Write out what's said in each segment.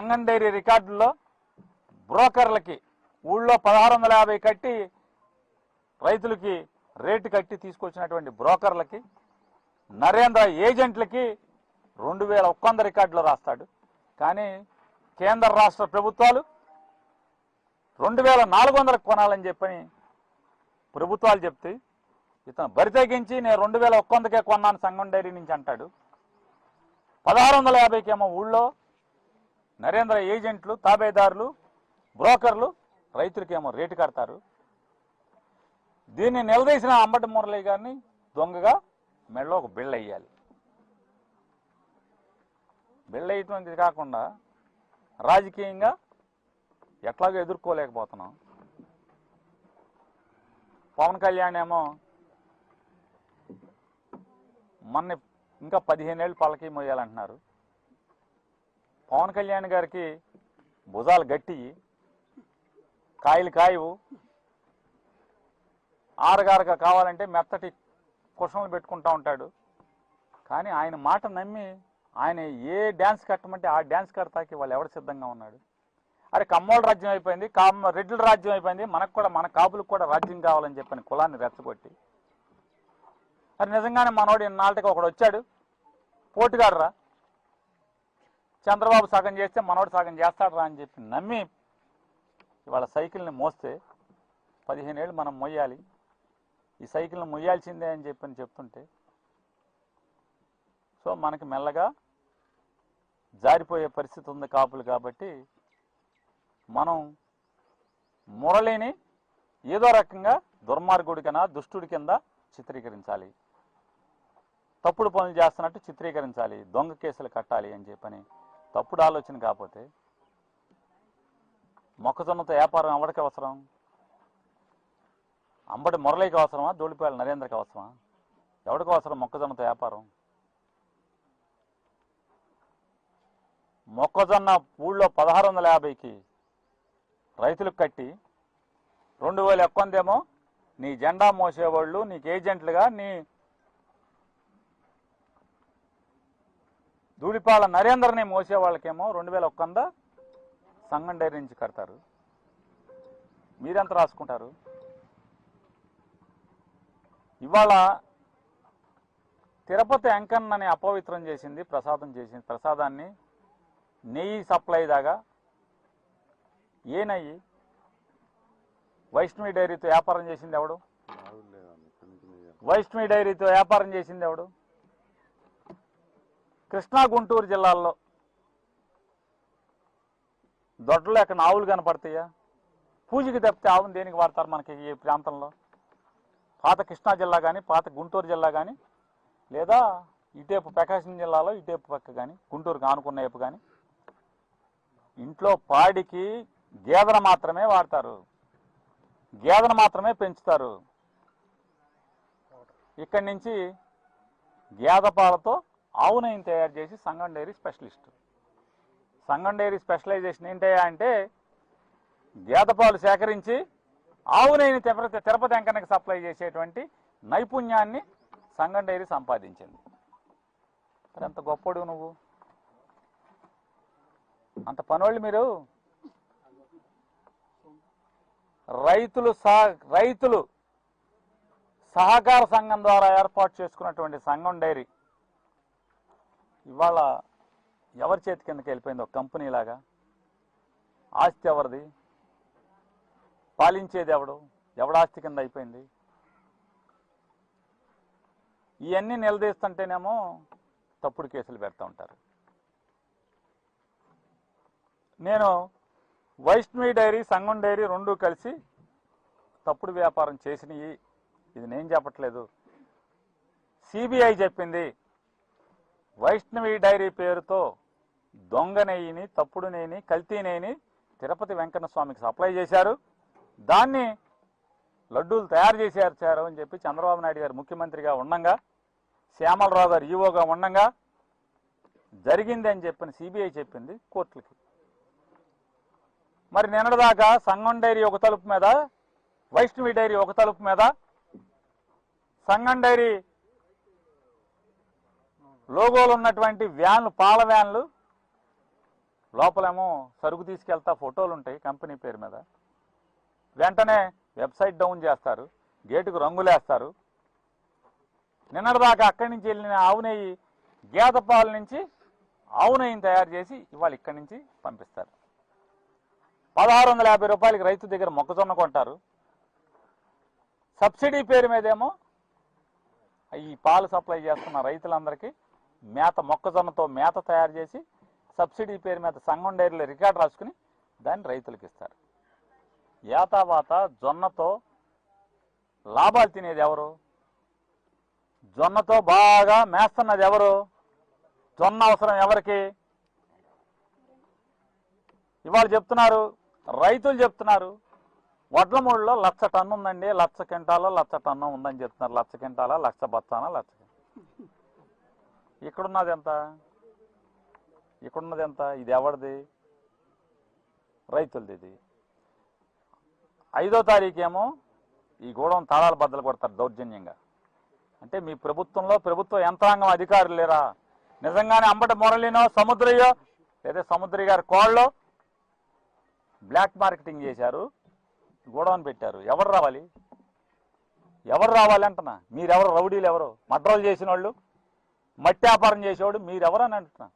సంగం dairy రికార్డుల్లో బ్రోకర్లకి ఊళ్ళో 1650 కట్టి రైతులకి రేటు కట్టి తీసుకొచ్చినటువంటి బ్రోకర్లకి, నరేంద్ర ఏజెంట్లకి 2100 రికార్డులో రాస్తాడు. కానీ కేంద్ర రాష్ట్ర ప్రభుత్వాలు 2400 కొనాలని చెప్పని ప్రభుత్వాలు చెప్తే ఇతను బరితెగించి నేను 2100కే కొన్నాను సంగం డైరీ నుంచి అంటాడు. 1650కేమో ఊళ్ళో నరేంద్ర ఏజెంట్లు, తాబేదారులు, బ్రోకర్లు రైతులకేమో రేటు కడతారు. దీన్ని నిలదీసిన అంబటి మురళి గారిని దొంగగా మెడలో ఒక బిళ్ళ వేయాలి. బిళ్ళ వేయటం కాకుండా రాజకీయంగా ఎట్లాగో ఎదుర్కోలేకపోతున్నాం. పవన్ కళ్యాణ్ ఏమో మొన్న ఇంకా 15 ఏళ్ళు పళ్ళకి మోయాలంటున్నారు. పవన్ కళ్యాణ్ గారికి భుజాలు గట్టి, కాయలు కాయవు, ఆరగారగా కావాలంటే మెత్తటి కుషన్లు పెట్టుకుంటూ ఉంటాడు. కానీ ఆయన మాట నమ్మి ఆయన ఏ డ్యాన్స్ కట్టమంటే ఆ డ్యాన్స్ కడతాకి వాళ్ళు ఎవరు సిద్ధంగా ఉన్నాడు? అరే కమ్మోళ్ళ రాజ్యం అయిపోయింది, రెడ్ల రాజ్యం అయిపోయింది, మన కాపులకు కూడా రాజ్యం కావాలని చెప్పని కులాన్ని రెచ్చగొట్టి, అది నిజంగానే మనోడు ఇన్నాళ్ళకి ఒకడు వచ్చాడు పోటుగాడరా, చంద్రబాబు సగం చేస్తే మనోడు సగం చేస్తాడు రా అని చెప్పి నమ్మి ఇవాళ సైకిల్ని మోస్తే 15 ఏళ్ళు మనం మొయ్యాలి, ఈ సైకిల్ని మొయ్యాల్సిందే అని చెప్పని చెప్తుంటే సో మనకి మెల్లగా జారిపోయే పరిస్థితి ఉంది కాపులు. కాబట్టి మనం మురళిని ఏదో రకంగా దుర్మార్గుడి కింద, దుష్టుడి కింద చిత్రీకరించాలి, తప్పుడు పనులు చేస్తున్నట్టు చిత్రీకరించాలి, దొంగ కేసులు కట్టాలి అని చెప్పని తప్పుడు ఆలోచన. కాకపోతే మొక్కజొన్నతో వ్యాపారం ఎవరికి అవసరం? అంబటి మురళికి అవసరమా? దూళిపాయల నరేంద్రకి అవసరమా? ఎవరికి అవసరం మొక్కజొన్నతో వ్యాపారం? మొక్కజొన్న ఊళ్ళో 1650కి రైతులకు కట్టి 2000 ఎక్కువందేమో నీ జెండా మోసేవాళ్ళు, నీకు ఏజెంట్లుగా నీ దూళిపాల నరేంద్రని మోసే వాళ్ళకేమో 2100 సంగం డైరీ నుంచి కడతారు. మీరెంత రాసుకుంటారు? ఇవాళ తిరుపతి వెంకన్నని అపవిత్రం చేసింది, ప్రసాదాన్ని నెయ్యి సప్లై దాగా ఏ నెయ్యి? వైష్ణవి డైరీతో వ్యాపారం చేసింది ఎవడు? వైష్ణవి డైరీతో వ్యాపారం చేసింది ఎవడు? కృష్ణా గుంటూరు జిల్లాల్లో దొడ్లు ఎక్కడ ఆవులు కనపడతాయా? పూజకి తప్పితే ఆవును దేనికి వాడతారు మనకి ఈ ప్రాంతంలో? పాత కృష్ణా జిల్లా కానీ, పాత గుంటూరు జిల్లా కానీ, లేదా ఇటేపు ప్రకాశం జిల్లాలో ఇటేపు పక్క కానీ, గుంటూరుకు ఆనుకున్న వైపు కానీ ఇంట్లో పాడికి గేదెను మాత్రమే వాడతారు, గేదెను మాత్రమే పెంచుతారు. ఇక్కడి నుంచి గేదె పాలతో ఆవు నెయ్యిని తయారు చేసి సంగం డైరీ స్పెషలిస్ట్. సంగం డైరీ స్పెషలైజేషన్ ఏంటయ్యా అంటే గేదె పాలు సేకరించి ఆవు నెయ్యిని తిరుపతి వెంకన్నకి సప్లై చేసేటువంటి నైపుణ్యాన్ని సంగం డైరీ సంపాదించింది. మరి ఎంత గొప్పడు నువ్వు, అంత పనోళ్ళు మీరు. రైతులు సహకార సంఘం ద్వారా ఏర్పాటు చేసుకున్నటువంటి సంగం డైరీ ఇవాళ ఎవరి చేతి కిందకి వెళ్ళిపోయింది? ఒక కంపెనీ లాగా. ఆస్తి ఎవరిది? పాలించేది ఎవడు? ఎవడాస్తి కింద అయిపోయింది? ఇవన్నీ నిలదీస్తుంటేనేమో తప్పుడు కేసులు పెడతా ఉంటారు. నేను వైష్ణవి డైరీ, సంగం డైరీ రెండూ కలిసి తప్పుడు వ్యాపారం చేసినవి, ఇది నేను చెప్పట్లేదు, సిబిఐ చెప్పింది. వైష్ణవి డైరీ పేరుతో దొంగ నెయ్యిని, తప్పుడు నెయ్యిని, కల్తీ నెయ్యిని తిరుపతి వెంకన్న స్వామికి సప్లై చేశారు. దాన్ని లడ్డూలు తయారు చేశారు అని చెప్పి చంద్రబాబు నాయుడు గారు ముఖ్యమంత్రిగా ఉండంగా, శ్యామలరావు గారు ఈవోగా ఉండంగా జరిగింది అని చెప్పిన సిబిఐ చెప్పింది కోర్టులకి. మరి నిన్నటిదాకా సంగం డైరీ ఒక తలుపు మీద, వైష్ణవి డైరీ ఒక తలుపు మీద, సంగం డైరీ లోగోలు ఉన్నటువంటి వ్యాన్లు, పాల వ్యాన్లు లోపలేమో సరుకు తీసుకెళ్తా ఫోటోలు ఉంటాయి కంపెనీ పేరు మీద. వెంటనే వెబ్సైట్ డౌన్ చేస్తారు, గేటుకు రంగులేస్తారు. నిన్నటిదాకా అక్కడి నుంచి వెళ్ళిన ఆవు నెయ్యి, గేదె పాల నుంచి ఆవు నెయ్యిని తయారు చేసి ఇవాళ ఇక్కడి నుంచి పంపిస్తారు. 1650 రూపాయలకి రైతు దగ్గర మొక్కజొన్న కొంటారు. సబ్సిడీ పేరు మీదేమో ఈ పాలు సప్లై చేస్తున్న రైతులందరికీ మొక్కజొన్నతో మేత తయారు చేసి సబ్సిడీ పేరు మీద సంఘం డైరీలో రికార్డు రాసుకుని దాన్ని రైతులకు ఇస్తారు. ఏతావాత జొన్నతో లాభాలు తినేది ఎవరు? జొన్నతో బాగా మేస్తున్నది ఎవరు? జొన్న అవసరం ఎవరికి? ఇవాళ చెప్తున్నారు, రైతులు చెప్తున్నారు, వడ్ల మూడులో 1,00,000 టన్ను ఉందండి, 1,00,000 క్వింటాలో 1,00,000 టన్ను ఉందని చెప్తున్నారు. 1,00,000 క్వింటాలా, 1,00,000 బత్తానా, 1,00,000. ఇక్కడున్నది ఎంత? ఇక్కడున్నది ఎంత? ఇది ఎవరిది? రైతులది. ఇది 5వ తారీఖేమో ఈ గోడౌన్ తాళాలు బద్దలు కొడతారు దౌర్జన్యంగా. అంటే మీ ప్రభుత్వంలో ప్రభుత్వ యంత్రాంగం అధికారులు లేరా? నిజంగానే అంబటి మురళినో సముద్రయ్యో లేదా సముద్రి గారి కోళ్ళో బ్లాక్ మార్కెటింగ్ చేశారు, గోడౌన్ పెట్టారు. ఎవరు రావాలి? ఎవరు రావాలి అంటున్నా? మీరెవరు? రౌడీలు ఎవరు? మడ్రలు చేసిన వాళ్ళు, మట్టి వ్యాపారం చేసేవాడు మీరెవరని అంటున్నా?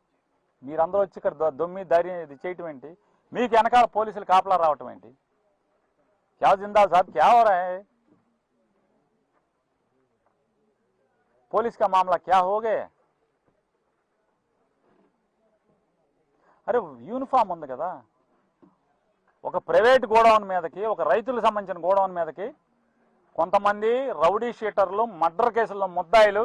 మీరందరూ వచ్చి ఇక్కడ దొమ్మి దారి ఇది చేయటం ఏంటి? మీకు వెనకాల పోలీసులు కాపలా రావటం ఏంటి? క్యా జిందా సాబ్ క్యా హో రहा है? పోలీస్ కా మామలా క్యా హో గయా? అరే యూనిఫామ్ ఉంది కదా. ఒక ప్రైవేట్ గోడౌన్ మీదకి, ఒక రైతులకు సంబంధించిన గోడౌన్ మీదకి కొంతమంది రౌడీ షీటర్లు, మర్డర్ కేసుల్లో ముద్దాయిలు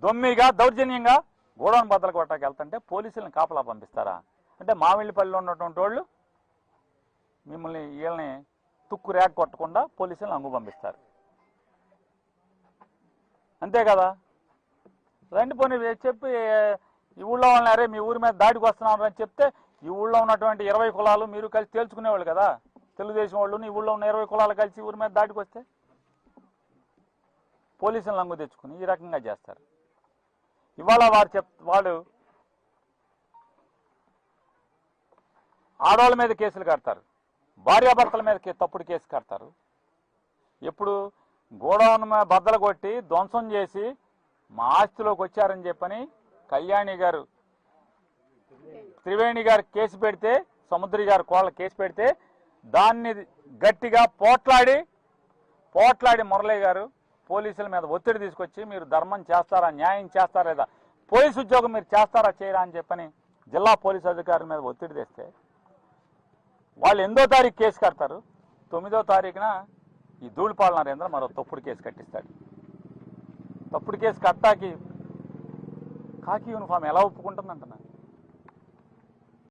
దొమ్మిగా దౌర్జన్యంగా గోడౌన్ బద్దలు కొట్టడానికి వెళ్తుంటే పోలీసులను కాపలా పంపిస్తారా? అంటే మామిళ్ళపల్లిలో ఉన్నటువంటి వాళ్ళు మిమ్మల్ని వీళ్ళని తుక్కు రేక కొట్టకుండా పోలీసులను అంగు పంపిస్తారు. అంతే కదా. రండి పోనీ చెప్పి ఈ ఊళ్ళో వాళ్ళని, అరే మీ ఊరి మీద దాడికి వస్తున్నారు అని చెప్తే ఈ ఊళ్ళో ఉన్నటువంటి 20 కులాలు మీరు కలిసి తేల్చుకునేవాళ్ళు కదా. తెలుగుదేశం వాళ్ళు ఈ ఊళ్ళో ఉన్న 20 కులాలు కలిసి ఊరి మీద దాడికి వస్తే పోలీసులను లంగు తెచ్చుకుని ఈ రకంగా చేస్తారు. ఇవాళ వాడు ఆడవాళ్ళ మీద కేసులు కడతారు, భార్యాభర్తల మీద తప్పుడు కేసు కడతారు. ఎప్పుడు గోడౌన్ బద్దలు కొట్టి ధ్వంసం చేసి మా ఆస్తిలోకి వచ్చారని చెప్పని కళ్యాణి గారు, త్రివేణి గారు కేసు పెడితే, సముద్రి గారు కోళ్ళ కేసు పెడితే దాన్ని గట్టిగా పోట్లాడి మురళి గారు పోలీసుల మీద ఒత్తిడి తీసుకొచ్చి మీరు ధర్మం చేస్తారా, న్యాయం చేస్తారా, లేదా పోలీసు ఉద్యోగం మీరు చేస్తారా చేయరా అని చెప్పని జిల్లా పోలీసు అధికారుల మీద ఒత్తిడి తెస్తే వాళ్ళు 8వ తారీఖు కేసు కడతారు. 9వ తారీఖున ఈ ధూళిపాల నరేంద్ర మరో తప్పుడు కేసు కట్టిస్తాడు. తప్పుడు కేసు కట్టాకి కాకి యూనిఫామ్ ఎలా ఒప్పుకుంటుందంటున్నా?